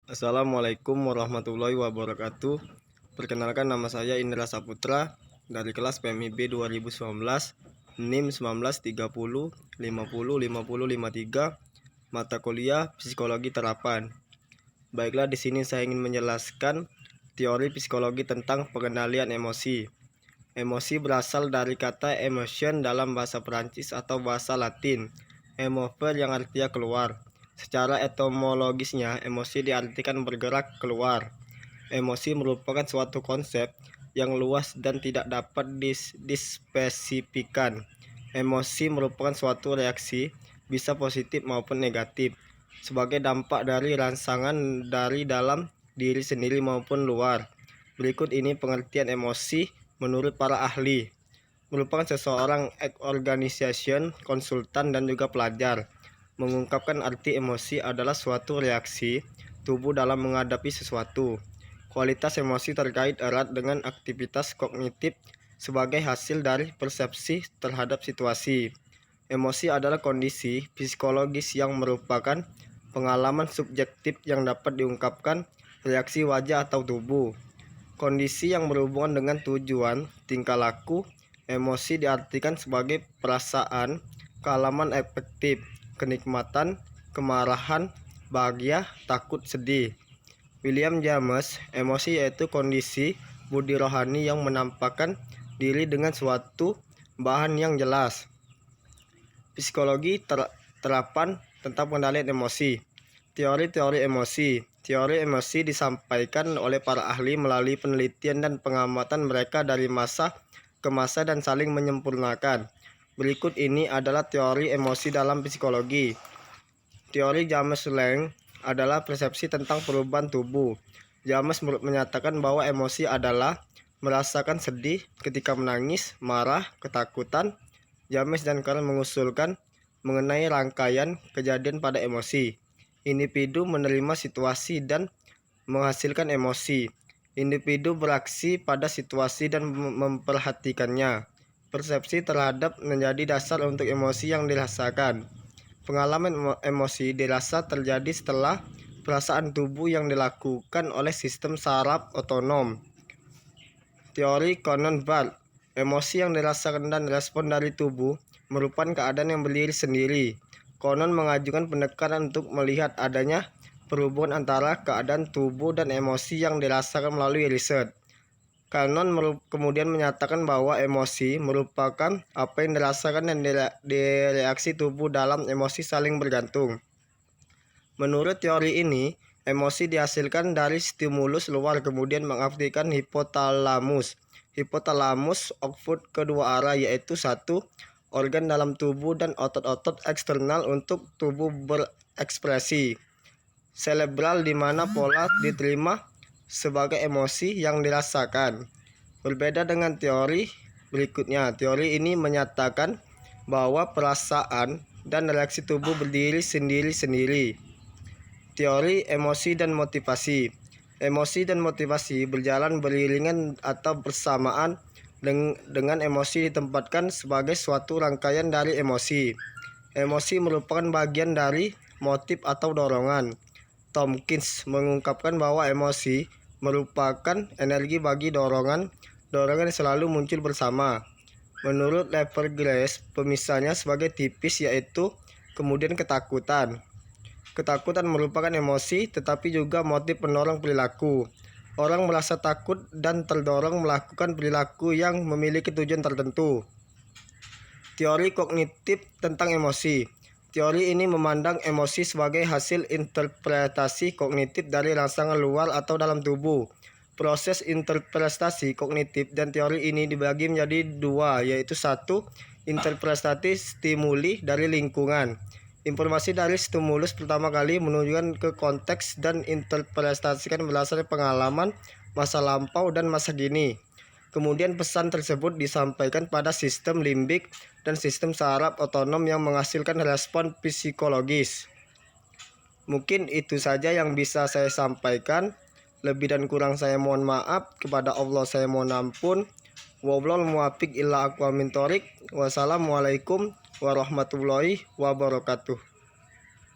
Assalamualaikum warahmatullahi wabarakatuh. Perkenalkan, nama saya Indra Saputra dari kelas PMIB 2019, NIM 1930505053, mata kuliah Psikologi Terapan. Baiklah, di sini saya ingin menjelaskan teori psikologi tentang pengendalian emosi. Emosi berasal dari kata emotion dalam bahasa Perancis atau bahasa Latin, émover yang artinya keluar. Secara etimologisnya, emosi diartikan bergerak keluar. Emosi merupakan suatu konsep yang luas dan tidak dapat dispesifikan. Emosi merupakan suatu reaksi, bisa positif maupun negatif, sebagai dampak dari rangsangan dari dalam diri sendiri maupun luar. Berikut ini pengertian emosi menurut para ahli. Merupakan seseorang organization, konsultan, dan juga pelajar. Mengungkapkan arti emosi adalah suatu reaksi tubuh dalam menghadapi sesuatu. Kualitas emosi terkait erat dengan aktivitas kognitif sebagai hasil dari persepsi terhadap situasi. Emosi adalah kondisi psikologis yang merupakan pengalaman subjektif yang dapat diungkapkan reaksi wajah atau tubuh. Kondisi yang berhubungan dengan tujuan, tingkah laku. Emosi diartikan sebagai perasaan, kealaman efektif, kenikmatan, kemarahan, bahagia, takut, sedih. William James, emosi yaitu kondisi budi rohani yang menampakkan diri dengan suatu bahan yang jelas. Psikologi terapan tentang pengendalian emosi. Teori-teori emosi. Teori emosi disampaikan oleh para ahli melalui penelitian dan pengamatan mereka dari masa ke masa dan saling menyempurnakan. Berikut ini adalah teori emosi dalam psikologi. Teori James Lange adalah persepsi tentang perubahan tubuh. James menyatakan bahwa emosi adalah merasakan sedih ketika menangis, marah, ketakutan. James dan Carl mengusulkan mengenai rangkaian kejadian pada emosi. Individu menerima situasi dan menghasilkan emosi. Individu beraksi pada situasi dan memperhatikannya. Persepsi terhadap menjadi dasar untuk emosi yang dirasakan. Pengalaman emosi dirasa terjadi setelah perasaan tubuh yang dilakukan oleh sistem saraf otonom. Teori Cannon-Bard. Emosi yang dirasakan dan respon dari tubuh merupakan keadaan yang berdiri sendiri. Cannon mengajukan pendekatan untuk melihat adanya perhubungan antara keadaan tubuh dan emosi yang dirasakan melalui riset. Cannon kemudian menyatakan bahwa emosi merupakan apa yang dirasakan dan direaksi tubuh dalam emosi saling bergantung. Menurut teori ini, emosi dihasilkan dari stimulus luar kemudian mengaktifkan hipotalamus. Hipotalamus output kedua arah, yaitu satu organ dalam tubuh dan otot-otot eksternal untuk tubuh berekspresi. Cerebral di mana pola diterima sebagai emosi yang dirasakan. Berbeda dengan teori berikutnya, teori ini menyatakan bahwa perasaan dan reaksi tubuh berdiri sendiri-sendiri. Teori emosi dan motivasi. Emosi dan motivasi berjalan beriringan atau bersamaan dengan emosi ditempatkan sebagai suatu rangkaian dari emosi. Emosi merupakan bagian dari motif atau dorongan. Tompkins mengungkapkan bahwa emosi merupakan energi bagi dorongan yang selalu muncul bersama. Menurut Levergrace, pemisahnya sebagai tipis yaitu kemudian ketakutan. Ketakutan merupakan emosi tetapi juga motif pendorong perilaku. Orang merasa takut dan terdorong melakukan perilaku yang memiliki tujuan tertentu. Teori kognitif tentang emosi. Teori ini memandang emosi sebagai hasil interpretasi kognitif dari rangsangan luar atau dalam tubuh. Proses interpretasi kognitif dan teori ini dibagi menjadi dua, yaitu satu, interpretasi stimuli dari lingkungan. Informasi dari stimulus pertama kali menunjukkan ke konteks dan interpretasikan berdasarkan pengalaman masa lampau dan masa kini. Kemudian pesan tersebut disampaikan pada sistem limbik dan sistem saraf otonom yang menghasilkan respon psikologis. Mungkin itu saja yang bisa saya sampaikan. Lebih dan kurang saya mohon maaf. Kepada Allah saya mohon ampun. Wallahul muwaffiq ila aqwamit thoriq. Wassalamualaikum warahmatullahi wabarakatuh.